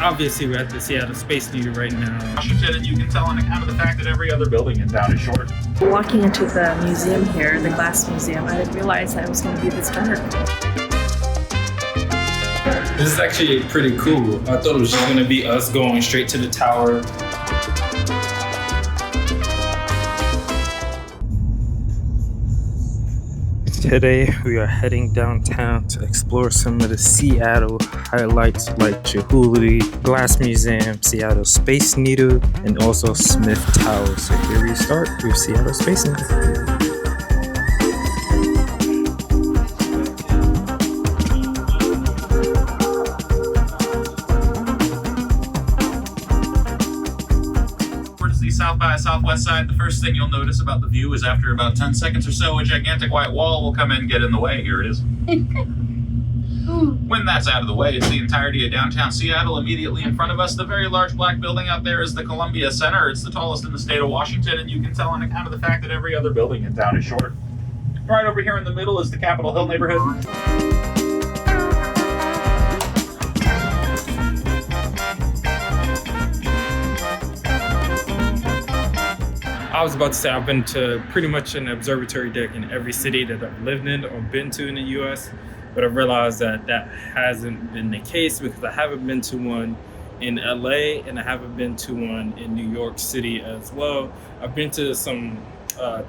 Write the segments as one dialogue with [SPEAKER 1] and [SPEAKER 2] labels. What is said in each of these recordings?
[SPEAKER 1] Obviously, we're at the Seattle Space Needle right now.
[SPEAKER 2] Washington, and you can tell on account of the fact that every other building in town is short.
[SPEAKER 3] Walking into the museum here, the glass museum, I didn't realize that it was going to be this dark.
[SPEAKER 1] This is actually pretty cool. I thought it was just going to be us going straight to the tower. Today we are heading downtown to explore some of the Seattle highlights like Chihuly, Glass Museum, Seattle Space Needle, and also Smith Tower. So here we start with Seattle Space Needle.
[SPEAKER 2] South by Southwest side, the first thing you'll notice about the view is after about 10 seconds or so, a gigantic white wall will come in and get in the way. Here it is. When that's out of the way, it's the entirety of downtown Seattle. Immediately in front of us, the very large black building out there is the Columbia Center. It's the tallest in the state of Washington, and you can tell on account of the fact that every other building in town is short. Right over here in the middle is the Capitol Hill neighborhood.
[SPEAKER 1] I was about to say I've been to pretty much an observatory deck in every city that I've lived in or been to in the US, but I realized that that hasn't been the case because I haven't been to one in LA and I haven't been to one in New York City as well. I've been to some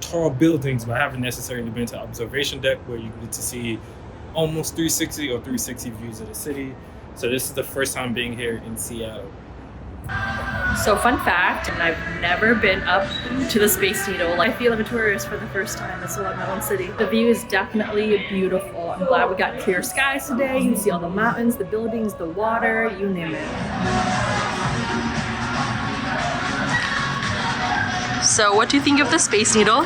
[SPEAKER 1] tall buildings, but I haven't necessarily been to observation deck where you get to see almost 360 or 360 views of the city. So this is the first time being here in Seattle.
[SPEAKER 3] So fun fact, I've never been up to the Space Needle. I feel like a tourist for the first time as well in my own city. The view is definitely beautiful. I'm glad we got clear skies today. You can see all the mountains, the buildings, the water, you name it. So what do you think of the Space Needle?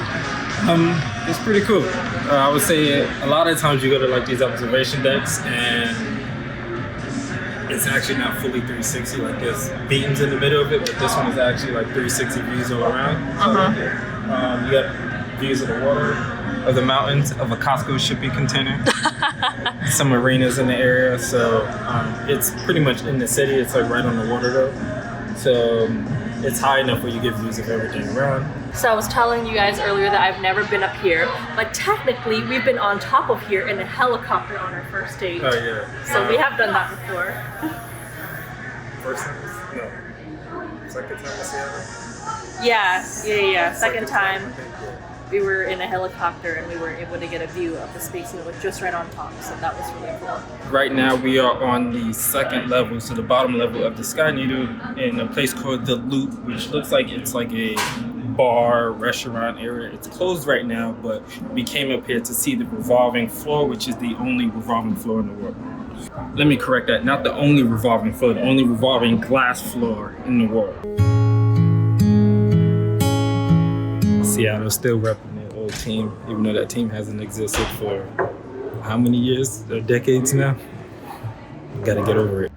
[SPEAKER 1] It's pretty cool. I would say a lot of times you go to like these observation decks and it's actually not fully 360, like there's beams in the middle of it, but this one is actually like 360 views all around. So, you got views of the water, of the mountains, of a Costco shipping container, some marinas in the area. So it's pretty much in the city. It's like right on the water though. So it's high enough where you get views of everything around.
[SPEAKER 3] So I was telling you guys earlier that I've never been up here, but technically we've been on top of here in a helicopter on our first date.
[SPEAKER 1] Oh yeah.
[SPEAKER 3] So we have done that before.
[SPEAKER 1] First time? No. Second time in Seattle?
[SPEAKER 3] Yeah. Second time we were in a helicopter and we were able to get a view of the Space Needle just right on top. So that was really cool.
[SPEAKER 1] Right now we are on the second level, so the bottom level of the Sky Needle in a place called The Loop, which looks like it's like a bar, restaurant area. It's closed right now, but we came up here to see the revolving floor, which is the only revolving floor in the world. Let me correct that, not the only revolving floor, the only revolving glass floor in the world. Seattle still repping their old team, even though that team hasn't existed for how many years or decades now? Gotta get over it.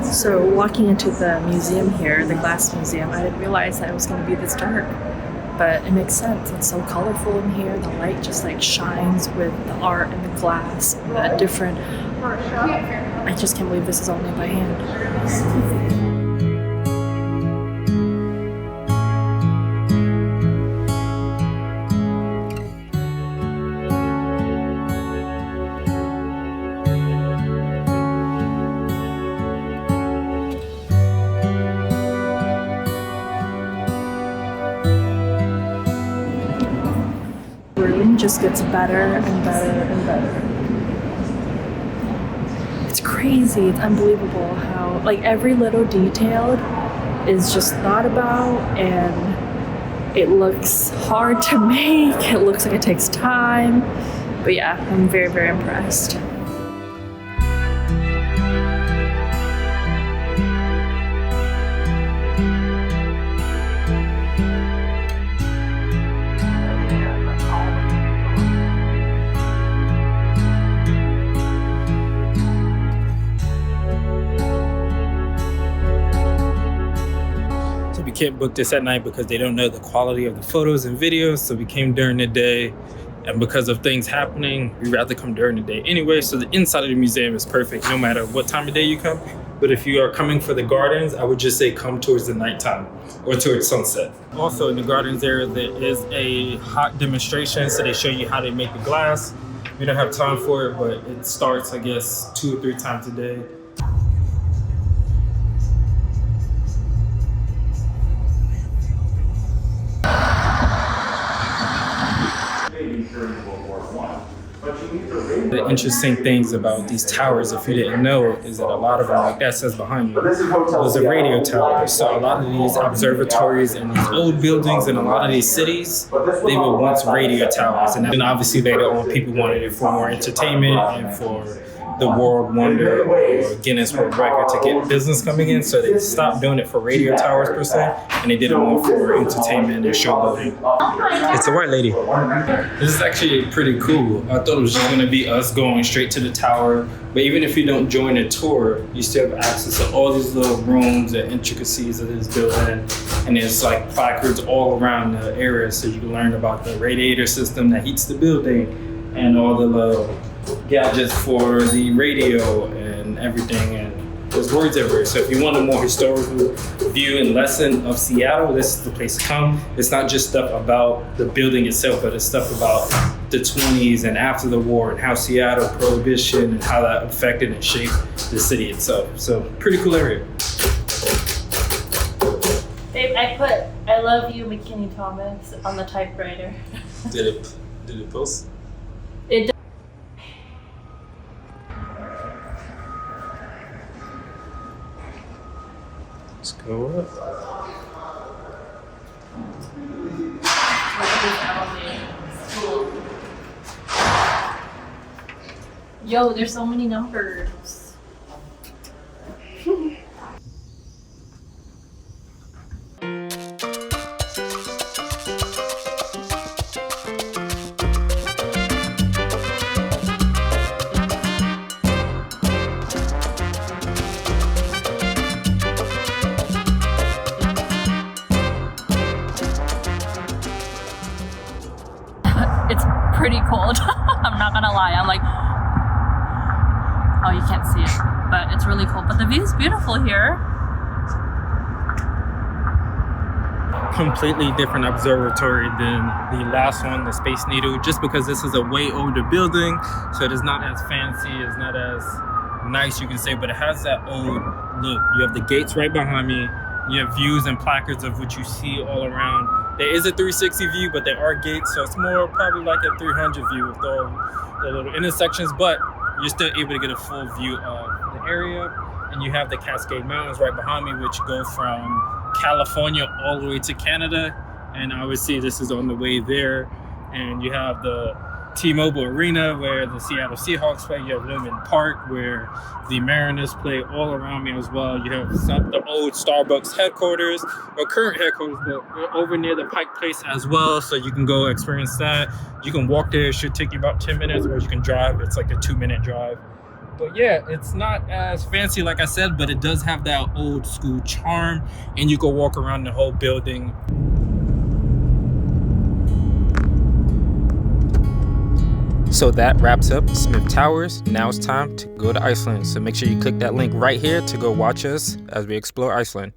[SPEAKER 3] So walking into the museum here, the glass museum, I didn't realize that it was going to be this dark, but it makes sense. It's so colorful in here. The light just like shines with the art and the glass and the different. I just can't believe this is all made by hand. Just gets better and better and better. It's crazy, it's unbelievable how like every little detail is just thought about and it looks hard to make. It looks like it takes time. But yeah, I'm very, very impressed.
[SPEAKER 1] can't book this at night because they don't know the quality of the photos and videos. So we came during the day, and because of things happening, we'd rather come during the day anyway. So the inside of the museum is perfect no matter what time of day you come. But if you are coming for the gardens, I would just say come towards the nighttime or towards sunset. Also in the gardens area, there is a hot demonstration. So they show you how they make the glass. We don't have time for it, but it starts, I guess, 2 or 3 times a day. The interesting things about these towers, if you didn't know, is that a lot of them, like that says behind me, was a radio tower. So a lot of these observatories and these old buildings in a lot of these cities, they were once radio towers. And then obviously later on, people wanted it for more entertainment and for the world wonder or Guinness World Record to get business coming in. So they stopped doing it for radio towers per se, and they did it more for entertainment and showboating. It's a white lady. This is actually pretty cool. I thought it was just gonna be us going straight to the tower, but even if you don't join a tour, you still have access to all these little rooms and intricacies of this building. And there's like placards all around the area so you can learn about the radiator system that heats the building and all the little gadgets for the radio and everything, and there's words everywhere. So if you want a more historical view and lesson of Seattle, this is the place to come. It's not just stuff about the building itself, but it's stuff about the 20s and after the war and how Seattle, prohibition, and how that affected and shaped the city itself. So pretty cool area.
[SPEAKER 3] Babe, I put "I love you, McKinney Thomas" on the typewriter.
[SPEAKER 1] Did it post?
[SPEAKER 3] It.
[SPEAKER 1] Let's go up.
[SPEAKER 3] Yo, there's so many numbers. It's pretty cold. I'm not gonna lie. I'm like, oh, you can't see it, but it's really cold. But the view is beautiful here.
[SPEAKER 1] Completely different observatory than the last one, the Space Needle, just because this is a way older building, so it is not as fancy, it's not as nice, you can say, but it has that old look. You have the gates right behind me. You have views and placards of what you see all around. There is a 360 view, but there are gates, so it's more probably like a 300 view with all the little intersections, but you're still able to get a full view of the area. And you have the Cascade Mountains right behind me, which go from California all the way to Canada. And obviously this is on the way there. And you have the T-Mobile Arena where the Seattle Seahawks play. You have Lumen Park where the Mariners play all around me as well. You have the old Starbucks headquarters, or current headquarters, but we're over near the Pike Place as well. So you can go experience that. You can walk there, it should take you about 10 minutes, or you can drive, it's like a 2-minute drive. But yeah, it's not as fancy like I said, but it does have that old school charm, and you can walk around the whole building. So that wraps up Smith Towers. Now it's time to go to Iceland. So make sure you click that link right here to go watch us as we explore Iceland.